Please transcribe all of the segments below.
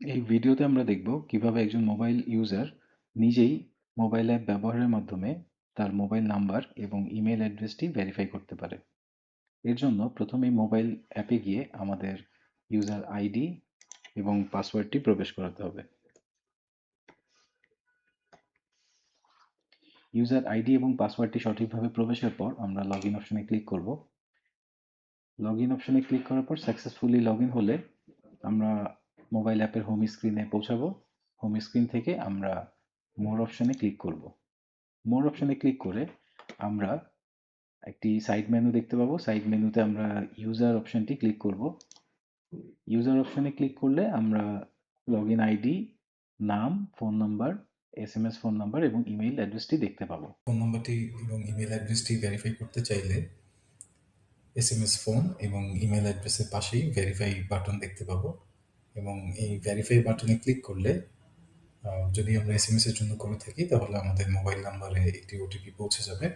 এই ভিডিওতে আমরা দেখব কিভাবে একজন মোবাইল ইউজার নিজেই মোবাইল অ্যাপ ব্যবহারের মাধ্যমে তার মোবাইল নাম্বার এবং ইমেল অ্যাড্রেসটি ভেরিফাই করতে পারে। এর জন্য প্রথমেই মোবাইল অ্যাপে গিয়ে আমাদের ইউজার আইডি এবং পাসওয়ার্ডটি প্রবেশ করাতে হবে। ইউজার আইডি এবং পাসওয়ার্ডটি সঠিকভাবে প্রবেশের পর আমরা লগ ইন অপশনে ক্লিক করব। লগ ইন অপশনে ক্লিক করার পর সাকসেসফুলি লগ ইন হলে আমরা মোবাইল অ্যাপের হোম স্ক্রিনে পৌঁছাবো। হোম স্ক্রিন থেকে আমরা মোর অপশনে ক্লিক করব। মোর অপশনে ক্লিক করে আমরা একটি সাইড মেনু দেখতে পাবো। সাইড মেনুতে আমরা ইউজার অপশনটি ক্লিক করব। ইউজার অপশনে ক্লিক করলে আমরা লগ ইন আইডি, নাম, phone number, SMS phone number এবং ইমেইল অ্যাড্রেসটি দেখতে পাবো। ফোন নাম্বারটি এবং ইমেল অ্যাড্রেসটি ভেরিফাই করতে চাইলে এসএমএস ফোন এবং ইমেল অ্যাড্রেসের পাশেই ভেরিফাই বাটন দেখতে পাবো এবং এই ভেরিফাই বাটনে ক্লিক করলে যদি আমরা এসএমএস এর জন্য করে থাকি তাহলে আমাদের মোবাইল নাম্বারে একটি ওটিপি পৌঁছে যাবে।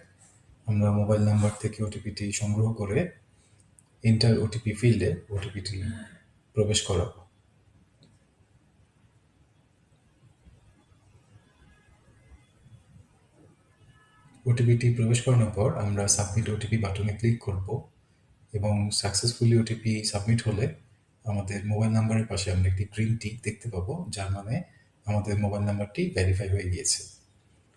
আমরা মোবাইল নাম্বার থেকে ওটিপিটি সংগ্রহ করে এন্টার ওটিপি ফিল্ডে ওটিপিটি প্রবেশ করাবো। ওটিপিটি প্রবেশ করানোর পর আমরা সাবমিট ওটিপি বাটনে ক্লিক করব এবং সাকসেসফুলি ওটিপি সাবমিট হলে আমাদের মোবাইল নাম্বারের পাশে আমরা একটি গ্রিন টিক দেখতে পাবো, যার মানে আমাদের মোবাইল নাম্বারটি ভেরিফাই হয়ে গিয়েছে।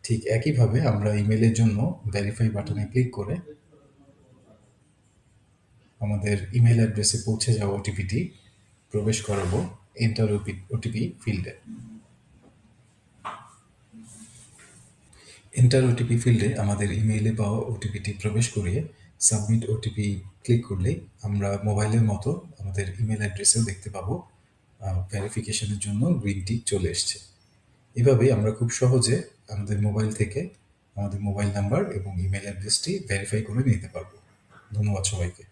ঠিক একইভাবে আমরা ইমেলের জন্য ভেরিফাই বাটনে ক্লিক করে আমাদের ইমেল অ্যাড্রেসে পৌঁছে যাওয়া ওটিপিটি প্রবেশ করাবো এন্টার ওটিপি ফিল্ডে। এন্টার ওটিপি ফিল্ডে আমাদের ইমেইলে পাওয়া ওটিপিটি প্রবেশ করিয়ে সাবমিট ওটিপি ক্লিক করলেই আমরা মোবাইলের মতো আমাদের ইমেল অ্যাড্রেসেও দেখতে পাবো ভেরিফিকেশনের জন্য গ্রিন টিক চলে এসছে। এভাবেই আমরা খুব সহজে আমাদের মোবাইল থেকে আমাদের মোবাইল নাম্বার এবং ইমেল অ্যাড্রেসটি ভেরিফাই করে নিতে পারবো। ধন্যবাদ সবাইকে।